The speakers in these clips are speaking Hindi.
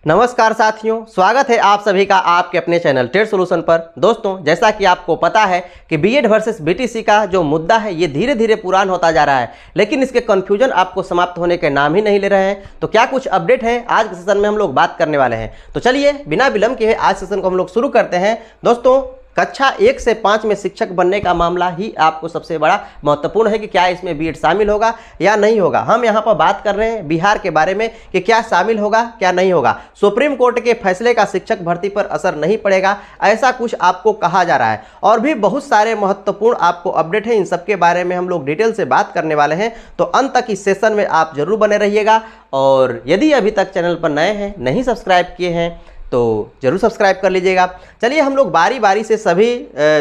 नमस्कार साथियों, स्वागत है आप सभी का आपके अपने चैनल ट्रेड सॉल्यूशन पर। दोस्तों, जैसा कि आपको पता है कि बीएड वर्सेस बीटीसी का जो मुद्दा है ये धीरे धीरे पुरान होता जा रहा है, लेकिन इसके कंफ्यूजन आपको समाप्त होने के नाम ही नहीं ले रहे हैं। तो क्या कुछ अपडेट है आज के सेशन में हम लोग बात करने वाले हैं। तो चलिए बिना विलंब के आज सेशन को हम लोग शुरू करते हैं। दोस्तों, कक्षा 1 से 5 में शिक्षक बनने का मामला ही आपको सबसे बड़ा महत्वपूर्ण है कि क्या इसमें बीएड शामिल होगा या नहीं होगा। हम यहाँ पर बात कर रहे हैं बिहार के बारे में कि क्या शामिल होगा क्या नहीं होगा। सुप्रीम कोर्ट के फैसले का शिक्षक भर्ती पर असर नहीं पड़ेगा, ऐसा कुछ आपको कहा जा रहा है। और भी बहुत सारे महत्वपूर्ण आपको अपडेट है, इन सबके बारे में हम लोग डिटेल से बात करने वाले हैं। तो अंत तक इस सेशन में आप जरूर बने रहिएगा। और यदि अभी तक चैनल पर नए हैं, नहीं सब्सक्राइब किए हैं, तो जरूर सब्सक्राइब कर लीजिएगा। चलिए हम लोग बारी बारी से सभी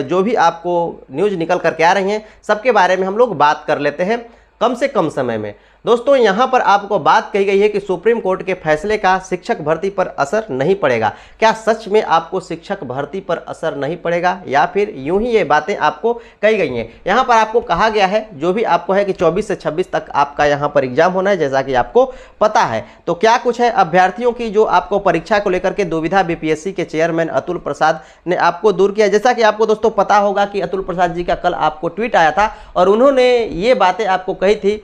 जो भी आपको न्यूज़ निकल करके आ रही हैं सबके बारे में हम लोग बात कर लेते हैं कम से कम समय में। दोस्तों, यहाँ पर आपको बात कही गई है कि सुप्रीम कोर्ट के फैसले का शिक्षक भर्ती पर असर नहीं पड़ेगा। क्या सच में आपको शिक्षक भर्ती पर असर नहीं पड़ेगा या फिर यूं ही ये बातें आपको कही गई हैं। यहाँ पर आपको कहा गया है जो भी आपको है कि 24 से 26 तक आपका यहाँ पर एग्जाम होना है, जैसा कि आपको पता है। तो क्या कुछ है, अभ्यर्थियों की जो आपको परीक्षा को लेकर के दुविधा बीपीएससी के चेयरमैन अतुल प्रसाद ने आपको दूर किया। जैसा कि आपको दोस्तों पता होगा कि अतुल प्रसाद जी का कल आपको ट्वीट आया था और उन्होंने ये बातें आपको कही थी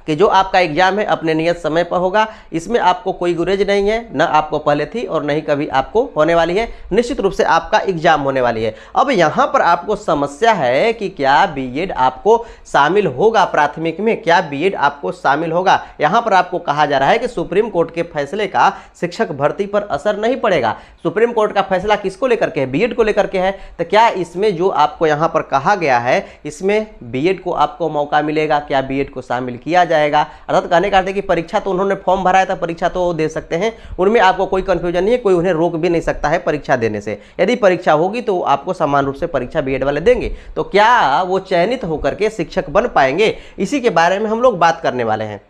कि जो आपका एग्जाम है अपने नियत समय पर होगा, इसमें आपको कोई गुरेज नहीं है, न आपको पहले थी और नहीं कभी आपको होने वाली है। निश्चित रूप से आपका एग्जाम होने वाली है। अब यहाँ पर आपको समस्या है कि क्या बीएड आपको शामिल होगा प्राथमिक में, क्या बीएड आपको शामिल होगा। यहाँ पर आपको कहा जा रहा है कि सुप्रीम कोर्ट के फैसले का शिक्षक भर्ती पर असर नहीं पड़ेगा। सुप्रीम कोर्ट का फैसला किसको लेकर के है, बीएड को लेकर के है। तो क्या इसमें जो आपको यहाँ पर कहा गया है इसमें बीएड को आपको मौका मिलेगा, क्या बीएड को शामिल किया जाएगा। अर्थात कहने का अर्थ है कि परीक्षा तो उन्होंने फॉर्म भराया था, परीक्षा तो दे सकते हैं, उनमें आपको कोई कंफ्यूजन नहीं है, कोई उन्हें रोक भी नहीं सकता है परीक्षा देने से। यदि परीक्षा होगी तो आपको समान रूप से परीक्षा बीएड वाले देंगे। तो क्या वो चयनित होकर के शिक्षक बन पाएंगे, इसी के बारे में हम लोग बात करने वाले हैं।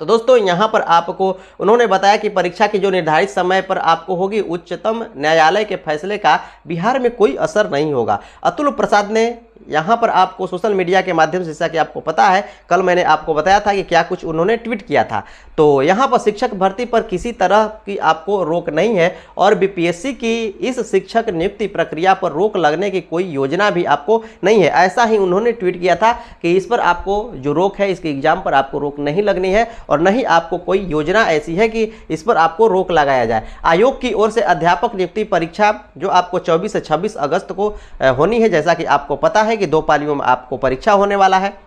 तो दोस्तों, यहाँ पर आपको उन्होंने बताया कि परीक्षा की जो निर्धारित समय पर आपको होगी, उच्चतम न्यायालय के फैसले का बिहार में कोई असर नहीं होगा। अतुल प्रसाद ने यहाँ पर आपको सोशल मीडिया के माध्यम से, जैसा कि आपको पता है कल मैंने आपको बताया था कि क्या कुछ उन्होंने ट्वीट किया था। तो यहाँ पर शिक्षक भर्ती पर किसी तरह की आपको रोक नहीं है और बीपीएससी की इस शिक्षक नियुक्ति प्रक्रिया पर रोक लगने की कोई योजना भी आपको नहीं है। ऐसा ही उन्होंने ट्वीट किया था कि इस पर आपको जो रोक है, इसके एग्जाम पर आपको रोक नहीं लगनी है और नहीं आपको कोई योजना ऐसी है कि इस पर आपको रोक लगाया जाए। आयोग की ओर से अध्यापक नियुक्ति परीक्षा जो आपको 24 से 26 अगस्त को होनी है, जैसा कि आपको पता है कि 2 पालियों में आपको परीक्षा होने वाला है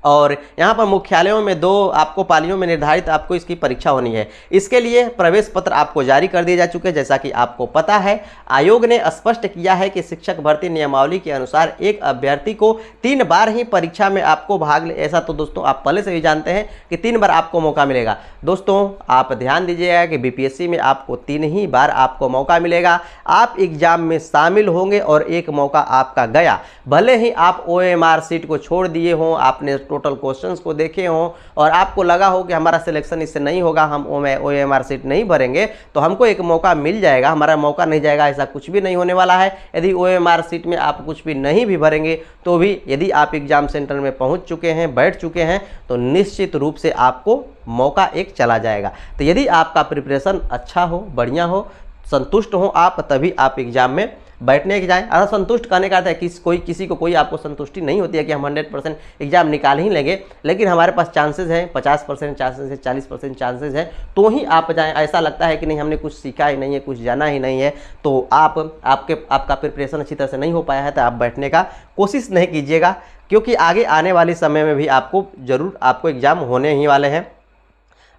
और यहाँ पर मुख्यालयों में 2 आपको पालियों में निर्धारित आपको इसकी परीक्षा होनी है। इसके लिए प्रवेश पत्र आपको जारी कर दिए जा चुके हैं। जैसा कि आपको पता है आयोग ने स्पष्ट किया है कि शिक्षक भर्ती नियमावली के अनुसार एक अभ्यर्थी को 3 बार ही परीक्षा में आपको भाग ले, ऐसा तो दोस्तों आप पहले से भी जानते हैं कि 3 बार आपको मौका मिलेगा। दोस्तों, आप ध्यान दीजिएगा कि बीपीएससी में आपको 3 ही बार आपको मौका मिलेगा। आप एग्जाम में शामिल होंगे और एक मौका आपका गया, भले ही आप ओएमआर सीट को छोड़ दिए हों, आपने टोटल क्वेश्चंस को देखे हों और आपको लगा हो कि हमारा सिलेक्शन इससे नहीं होगा, हम ओएमआर सीट नहीं भरेंगे तो हमको एक मौका मिल जाएगा, हमारा मौका नहीं जाएगा, ऐसा कुछ भी नहीं होने वाला है। यदि ओएमआर सीट में आप कुछ भी नहीं भी भरेंगे तो भी यदि आप एग्जाम सेंटर में पहुंच चुके हैं, बैठ चुके हैं, तो निश्चित रूप से आपको मौका एक चला जाएगा। तो यदि आपका प्रिपरेशन अच्छा हो, बढ़िया हो, संतुष्ट हो आप, तभी आप एग्जाम में बैठने के जाएँ। अगर संतुष्ट करने का है किसी को कोई आपको संतुष्टि नहीं होती है कि हम 100% एग्जाम निकाल ही लेंगे, लेकिन हमारे पास चांसेस हैं, 50% चांसेस है, 40% चांसेस हैं, तो ही आप जाएं। ऐसा लगता है कि नहीं हमने कुछ सीखा ही नहीं है, कुछ जाना ही नहीं है, तो आपका प्रिपरेशन अच्छी तरह से नहीं हो पाया है, तो आप बैठने का कोशिश नहीं कीजिएगा, क्योंकि आगे आने वाले समय में भी आपको एग्जाम होने ही वाले हैं।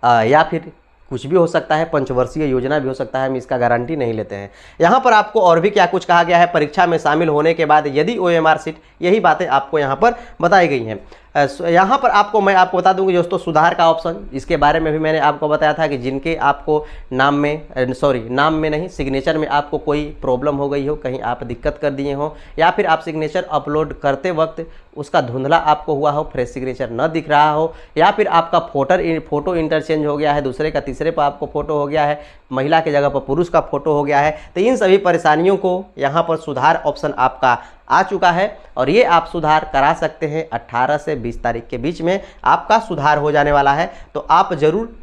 या फिर कुछ भी हो सकता है, पंचवर्षीय योजना भी हो सकता है, हम इसका गारंटी नहीं लेते हैं। यहाँ पर आपको और भी क्या कुछ कहा गया है, परीक्षा में शामिल होने के बाद यदि ओएमआर सीट, यही बातें आपको यहाँ पर बताई गई हैं। यहाँ पर मैं आपको बता दूंगी दोस्तों, सुधार का ऑप्शन, इसके बारे में भी मैंने आपको बताया था कि जिनके आपको नाम में नहीं, सिग्नेचर में आपको कोई प्रॉब्लम हो गई हो, कहीं आप दिक्कत कर दिए हो, या फिर आप सिग्नेचर अपलोड करते वक्त उसका धुंधला आपको हुआ हो, फ्रेश सिग्नेचर न दिख रहा हो, या फिर आपका फोटो इंटरचेंज हो गया है, दूसरे का तीसरे पर आपको फोटो हो गया है, महिला के जगह पर पुरुष का फोटो हो गया है, तो इन सभी परेशानियों को यहाँ पर सुधार ऑप्शन आपका आ चुका है और ये आप सुधार करा सकते हैं। 18 से 20 तारीख के बीच में आपका सुधार हो जाने वाला है, तो आप जरूर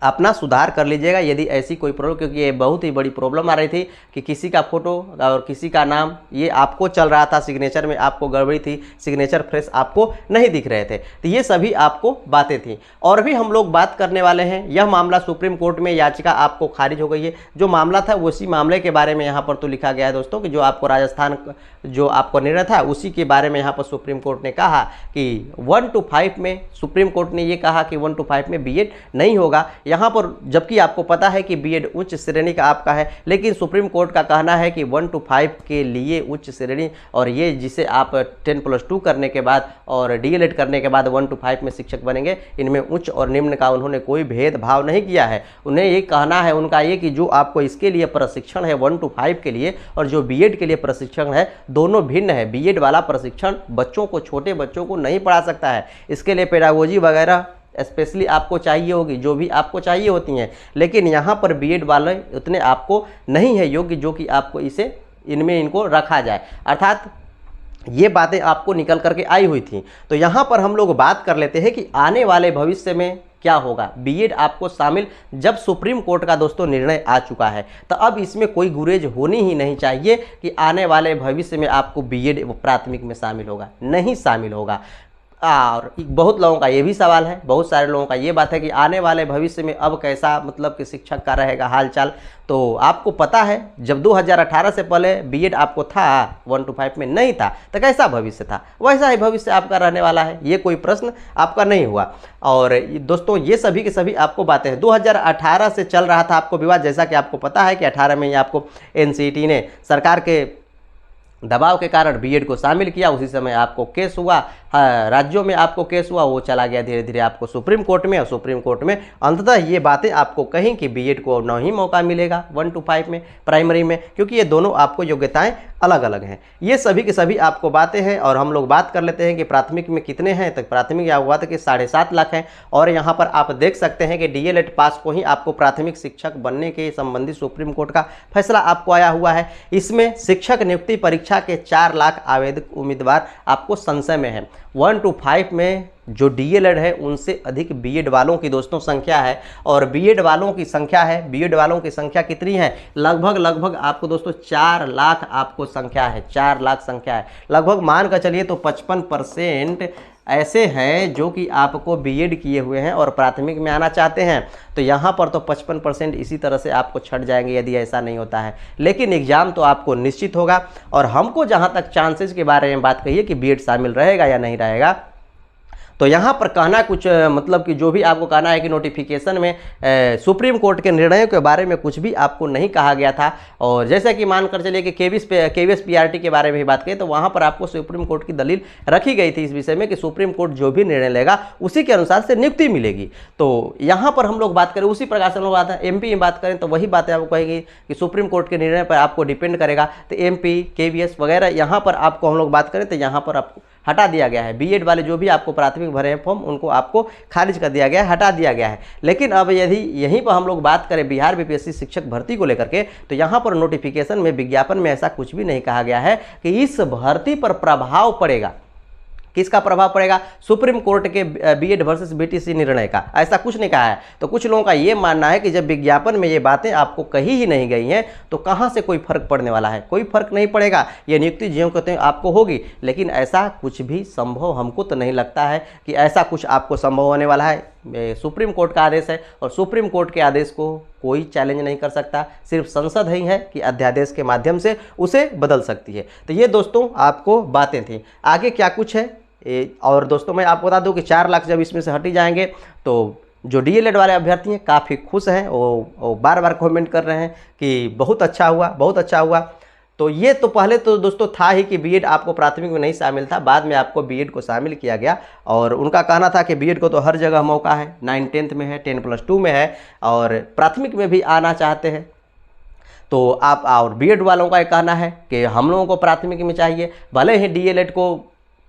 अपना सुधार कर लीजिएगा यदि ऐसी कोई प्रॉब्लम, क्योंकि ये बहुत ही बड़ी प्रॉब्लम आ रही थी कि किसी का फोटो और किसी का नाम ये आपको चल रहा था, सिग्नेचर में आपको गड़बड़ी थी, सिग्नेचर फ्रेश आपको नहीं दिख रहे थे। तो ये सभी आपको बातें थी। और भी हम लोग बात करने वाले हैं, यह मामला सुप्रीम कोर्ट में याचिका आपको खारिज हो गई है। जो मामला था उसी मामले के बारे में यहाँ पर तो लिखा गया है दोस्तों कि जो आपको राजस्थान जो आपको निर्णय था उसी के बारे में यहाँ पर सुप्रीम कोर्ट ने कहा कि 1 to 5 में, सुप्रीम कोर्ट ने ये कहा कि 1 to 5 में बीएड नहीं होगा यहाँ पर, जबकि आपको पता है कि बीएड उच्च श्रेणी का आपका है, लेकिन सुप्रीम कोर्ट का कहना है कि 1 to 5 के लिए उच्च श्रेणी, और ये जिसे आप 10+2 करने के बाद और डीएलएड करने के बाद 1 to 5 में शिक्षक बनेंगे, इनमें उच्च और निम्न का उन्होंने कोई भेदभाव नहीं किया है। उन्हें ये कहना है उनका ये कि जो आपको इसके लिए प्रशिक्षण है 1 to 5 के लिए और जो बीएड के लिए प्रशिक्षण है दोनों भिन्न है। बीएड वाला प्रशिक्षण बच्चों को, छोटे बच्चों को नहीं पढ़ा सकता है, इसके लिए पेडागोजी वगैरह स्पेशली आपको चाहिए होगी, जो भी आपको चाहिए होती हैं, लेकिन यहाँ पर बीएड वाले उतने आपको नहीं है योग्य जो कि आपको इनमें इनको रखा जाए, अर्थात ये बातें आपको निकल करके आई हुई थी। तो यहाँ पर हम लोग बात कर लेते हैं कि आने वाले भविष्य में क्या होगा। बीएड आपको शामिल, जब सुप्रीम कोर्ट का दोस्तों निर्णय आ चुका है तो अब इसमें कोई गुरेज होनी ही नहीं चाहिए कि आने वाले भविष्य में आपको बीएड प्राथमिक में शामिल होगा, नहीं शामिल होगा। और बहुत लोगों का ये भी सवाल है, बहुत सारे लोगों का ये बात है कि आने वाले भविष्य में अब कैसा, मतलब कि शिक्षक का रहेगा हालचाल। तो आपको पता है जब 2018 से पहले बीएड आपको था 1 to 5 में नहीं था, तो कैसा भविष्य था, वैसा ही भविष्य आपका रहने वाला है, ये कोई प्रश्न आपका नहीं हुआ। और दोस्तों ये सभी के सभी आपको बातें हैं। 2018 से चल रहा था आपको विवाद, जैसा कि आपको पता है कि 18 में ही आपको एनसीईटी ने सरकार के दबाव के कारण बीएड को शामिल किया, उसी समय आपको केस हुआ, राज्यों में आपको केस हुआ, वो चला गया धीरे धीरे आपको सुप्रीम कोर्ट में, और सुप्रीम कोर्ट में अंततः ये बातें आपको कहीं कि बीएड को न ही मौका मिलेगा 1 to 5 में प्राइमरी में, क्योंकि ये दोनों आपको योग्यताएं अलग अलग हैं। ये सभी के सभी आपको बातें हैं। और हम लोग बात कर लेते हैं कि प्राथमिक में कितने हैं, तो प्राथमिक या हुआ था कि 7.5 लाख हैं। और यहाँ पर आप देख सकते हैं कि डीएलएड पास को ही आपको प्राथमिक शिक्षक बनने के संबंधी सुप्रीम कोर्ट का फैसला आपको आया हुआ है। इसमें शिक्षक नियुक्ति परीक्षा के 4 लाख आवेदक उम्मीदवार आपको संशय में है। 1 to 5 में जो डीएलएड है उनसे अधिक बीएड वालों की दोस्तों संख्या है, और बीएड वालों की संख्या है, बीएड वालों की संख्या कितनी है, लगभग आपको दोस्तों 4 लाख आपको संख्या है, 4 लाख संख्या है। लगभग मान कर चलिए तो 55% ऐसे हैं जो कि आपको बीएड किए हुए हैं और प्राथमिक में आना चाहते हैं। तो यहाँ पर तो 55% इसी तरह से आपको छट जाएंगे यदि ऐसा नहीं होता है, लेकिन एग्जाम तो आपको निश्चित होगा। और हमको जहाँ तक चांसेस के बारे में बात कही है कि बीएड शामिल रहेगा या नहीं रहेगा, तो यहाँ पर कहना कुछ मतलब कि जो भी आपको कहना है कि नोटिफिकेशन में सुप्रीम कोर्ट के निर्णयों के बारे में कुछ भी आपको नहीं कहा गया था। और जैसे कि मानकर चलिए कि केवीएस पीआरटी के बारे में भी बात करें तो वहाँ पर आपको सुप्रीम कोर्ट की दलील रखी गई थी इस विषय में कि सुप्रीम कोर्ट जो भी निर्णय लेगा उसी के अनुसार से नियुक्ति मिलेगी। तो यहाँ पर हम लोग बात करें उसी प्रकार से हम लोग बात है एमपी में बात करें तो वही बातें आपको कहेगी कि सुप्रीम कोर्ट के निर्णय पर आपको डिपेंड करेगा। तो एमपी केवीएस वगैरह यहाँ पर आपको हम लोग बात करें तो यहाँ पर आपको हटा दिया गया है। बीएड वाले जो भी आपको प्राथमिक भरे हैं फॉर्म उनको आपको खारिज कर दिया गया है, हटा दिया गया है। लेकिन अब यदि यहीं पर हम लोग बात करें बिहार बीपीएससी शिक्षक भर्ती को लेकर के, तो यहाँ पर नोटिफिकेशन में, विज्ञापन में ऐसा कुछ भी नहीं कहा गया है कि इस भर्ती पर प्रभाव पड़ेगा। किसका प्रभाव पड़ेगा? सुप्रीम कोर्ट के बीएड वर्सेस बीटीसी निर्णय का, ऐसा कुछ नहीं कहा है। तो कुछ लोगों का ये मानना है कि जब विज्ञापन में ये बातें आपको कही ही नहीं गई हैं तो कहाँ से कोई फर्क पड़ने वाला है? कोई फर्क नहीं पड़ेगा। ये नियुक्ति ज्यों कहते हैं आपको होगी, लेकिन ऐसा कुछ भी संभव हमको तो नहीं लगता है कि ऐसा कुछ आपको संभव होने वाला है। सुप्रीम कोर्ट का आदेश है और सुप्रीम कोर्ट के आदेश को कोई चैलेंज नहीं कर सकता, सिर्फ संसद ही है कि अध्यादेश के माध्यम से उसे बदल सकती है। तो ये दोस्तों आपको बातें थी। आगे क्या कुछ है और दोस्तों मैं आपको बता दूं कि 4 लाख जब इसमें से हटी जाएंगे तो जो डीएलएड वाले अभ्यर्थी हैं काफ़ी खुश हैं, वो बार बार कमेंट कर रहे हैं कि बहुत अच्छा हुआ, बहुत अच्छा हुआ। तो ये तो पहले तो दोस्तों था ही कि बीएड आपको प्राथमिक में नहीं शामिल था, बाद में आपको बीएड को शामिल किया गया। और उनका कहना था कि बीएड को तो हर जगह मौका है, 9th में है, 10+2 में है और प्राथमिक में भी आना चाहते हैं। तो आप और बीएड वालों का ये कहना है कि हम लोगों को प्राथमिक में चाहिए, भले ही डीएलएड को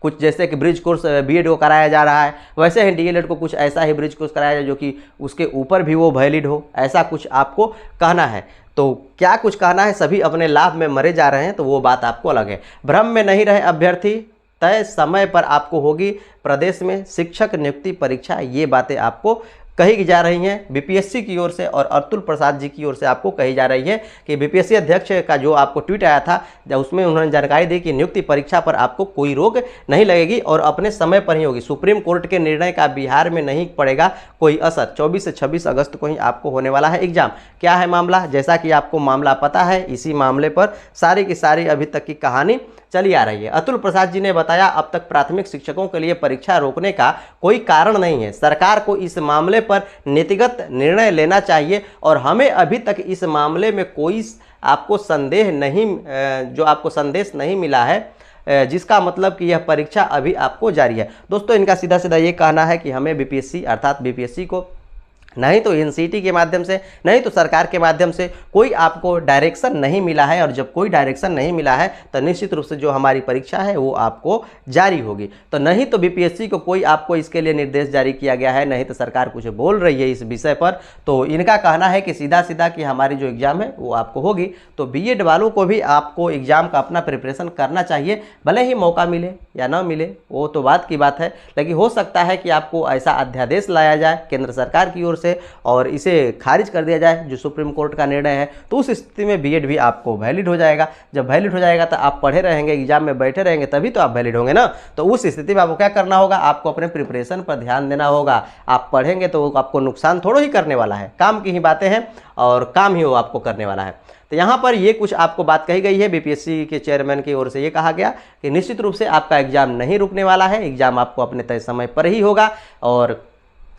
कुछ जैसे कि ब्रिज कोर्स बीएड को कराया जा रहा है वैसे ही डीएलएड को कुछ ऐसा ही ब्रिज कोर्स कराया जाए जो कि उसके ऊपर भी वो वैलिड हो, ऐसा कुछ आपको कहना है। तो क्या कुछ कहना है, सभी अपने लाभ में मरे जा रहे हैं तो वो बात आपको अलग है। भ्रम में नहीं रहे अभ्यर्थी, तय समय पर आपको होगी प्रदेश में शिक्षक नियुक्ति परीक्षा, ये बातें आपको कही जा रही हैं बीपीएससी की ओर से और अतुल प्रसाद जी की ओर से आपको कही जा रही है कि बीपीएससी अध्यक्ष का जो आपको ट्वीट आया था जब उसमें उन्होंने जानकारी दी कि नियुक्ति परीक्षा पर आपको कोई रोक नहीं लगेगी और अपने समय पर ही होगी। सुप्रीम कोर्ट के निर्णय का बिहार में नहीं पड़ेगा कोई असर। 24 से 26 अगस्त को ही आपको होने वाला है एग्जाम। क्या है मामला? जैसा कि आपको मामला पता है, इसी मामले पर सारी की सारी अभी तक की कहानी चली आ रही है। अतुल प्रसाद जी ने बताया अब तक प्राथमिक शिक्षकों के लिए परीक्षा रोकने का कोई कारण नहीं है। सरकार को इस मामले पर नीतिगत निर्णय लेना चाहिए और हमें अभी तक इस मामले में कोई आपको संदेश नहीं मिला है, जिसका मतलब कि यह परीक्षा अभी आपको जारी है। दोस्तों इनका सीधा सीधा ये कहना है कि हमें बीपीएससी अर्थात बीपीएससी को नहीं तो एनसीटी के माध्यम से नहीं तो सरकार के माध्यम से कोई आपको डायरेक्शन नहीं मिला है और जब कोई डायरेक्शन नहीं मिला है तो निश्चित रूप से जो हमारी परीक्षा है वो आपको जारी होगी। तो नहीं तो बीपीएससी को कोई आपको इसके लिए निर्देश जारी किया गया है, नहीं तो सरकार कुछ बोल रही है इस विषय पर। तो इनका कहना है कि सीधा सीधा कि हमारी जो एग्ज़ाम है वो आपको होगी। तो बीएड वालों को भी आपको एग्ज़ाम का अपना प्रिपरेशन करना चाहिए, भले ही मौका मिले या ना मिले वो तो बात की बात है, लेकिन हो सकता है कि आपको ऐसा अध्यादेश लाया जाए केंद्र सरकार की ओर से और इसे खारिज कर दिया जाए जो सुप्रीम कोर्ट का निर्णय है। तो उस स्थिति में बीएड भी आपको वैलिड हो जाएगा। जब वैलिड हो जाएगा तो आप पढ़े रहेंगे, एग्जाम में बैठे रहेंगे, तभी तो आप वैलिड होंगे ना। तो उस स्थिति में आपको क्या करना होगा? आपको अपने प्रिपरेशन पर ध्यान देना होगा। आप पढ़ेंगे तो आपको नुकसान थोड़ा ही करने वाला है, काम की ही बातें हैं और काम ही वो आपको करने वाला है। तो यहाँ पर ये कुछ आपको बात कही गई है। बीपीएससी के चेयरमैन की ओर से ये कहा गया कि निश्चित रूप से आपका एग्जाम नहीं रुकने वाला है, एग्जाम आपको अपने तय समय पर ही होगा और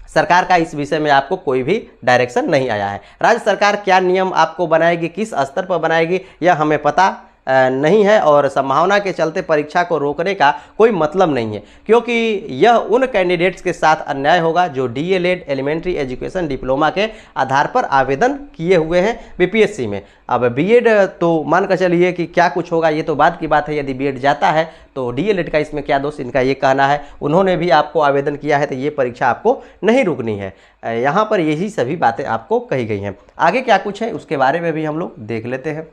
सरकार का इस विषय में आपको कोई भी डायरेक्शन नहीं आया है। राज्य सरकार क्या नियम आपको बनाएगी, किस स्तर पर बनाएगी, यह हमें पता नहीं है और संभावना के चलते परीक्षा को रोकने का कोई मतलब नहीं है, क्योंकि यह उन कैंडिडेट्स के साथ अन्याय होगा जो डीएलएड एलिमेंट्री एजुकेशन डिप्लोमा के आधार पर आवेदन किए हुए हैं बीपीएससी में। अब बीएड तो मान कर चलिए कि क्या कुछ होगा ये तो बाद की बात है। यदि बीएड जाता है तो डीएलएड का इसमें क्या दोष, इनका ये कहना है। उन्होंने भी आपको आवेदन किया है तो ये परीक्षा आपको नहीं रुकनी है। यहाँ पर यही सभी बातें आपको कही गई हैं। आगे क्या कुछ है उसके बारे में भी हम लोग देख लेते हैं।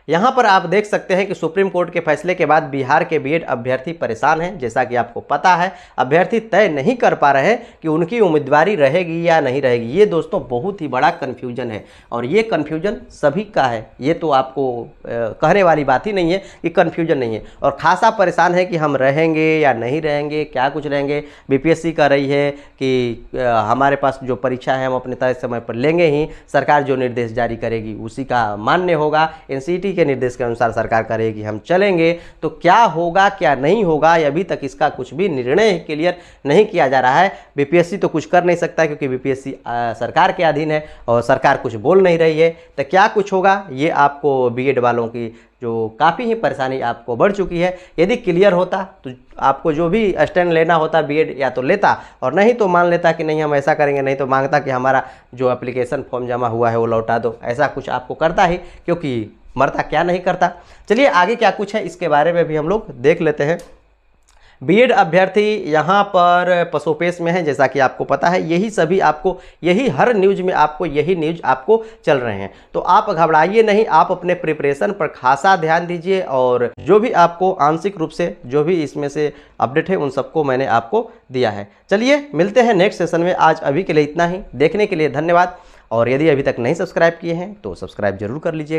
यहाँ पर आप देख सकते हैं कि सुप्रीम कोर्ट के फैसले के बाद बिहार के बीएड अभ्यर्थी परेशान हैं। जैसा कि आपको पता है अभ्यर्थी तय नहीं कर पा रहे हैं कि उनकी उम्मीदवारी रहेगी या नहीं रहेगी। ये दोस्तों बहुत ही बड़ा कन्फ्यूजन है और ये कन्फ्यूजन सभी का है। ये तो आपको कहने वाली बात ही नहीं है कि कन्फ्यूजन नहीं है। और खासा परेशान है कि हम रहेंगे या नहीं रहेंगे, क्या कुछ रहेंगे। बीपीएससी कह रही है कि हमारे पास जो परीक्षा है हम अपने तय समय पर लेंगे ही, सरकार जो निर्देश जारी करेगी उसी का मान्य होगा। एनसीटी के निर्देश के अनुसार सरकार करेगी, हम चलेंगे। तो क्या होगा क्या नहीं होगा अभी तक इसका कुछ भी निर्णय क्लियर नहीं किया जा रहा है। बीपीएससी तो कुछ कर नहीं सकता क्योंकि बीपीएससी सरकार के अधीन है और सरकार कुछ बोल नहीं रही है। तो क्या कुछ होगा ये आपको बीएड वालों की जो काफ़ी ही परेशानी आपको बढ़ चुकी है। यदि क्लियर होता तो आपको जो भी स्टैंड लेना होता बीएड या तो लेता और नहीं तो मान लेता कि नहीं हम ऐसा करेंगे, नहीं तो मांगता कि हमारा जो एप्लीकेशन फॉर्म जमा हुआ है वो लौटा दो। ऐसा कुछ आपको करता ही, क्योंकि मरता क्या नहीं करता। चलिए आगे क्या कुछ है इसके बारे में भी हम लोग देख लेते हैं। बीएड अभ्यर्थी यहाँ पर पसोपेश में है, जैसा कि आपको पता है। यही सभी आपको यही हर न्यूज़ में आपको यही न्यूज़ आपको चल रहे हैं। तो आप घबराइए नहीं, आप अपने प्रिपरेशन पर खासा ध्यान दीजिए और जो भी आपको आंशिक रूप से जो भी इसमें से अपडेट है उन सबको मैंने आपको दिया है। चलिए मिलते हैं नेक्स्ट सेशन में। आज अभी के लिए इतना ही। देखने के लिए धन्यवाद और यदि अभी तक नहीं सब्सक्राइब किए हैं तो सब्सक्राइब जरूर कर लीजिएगा।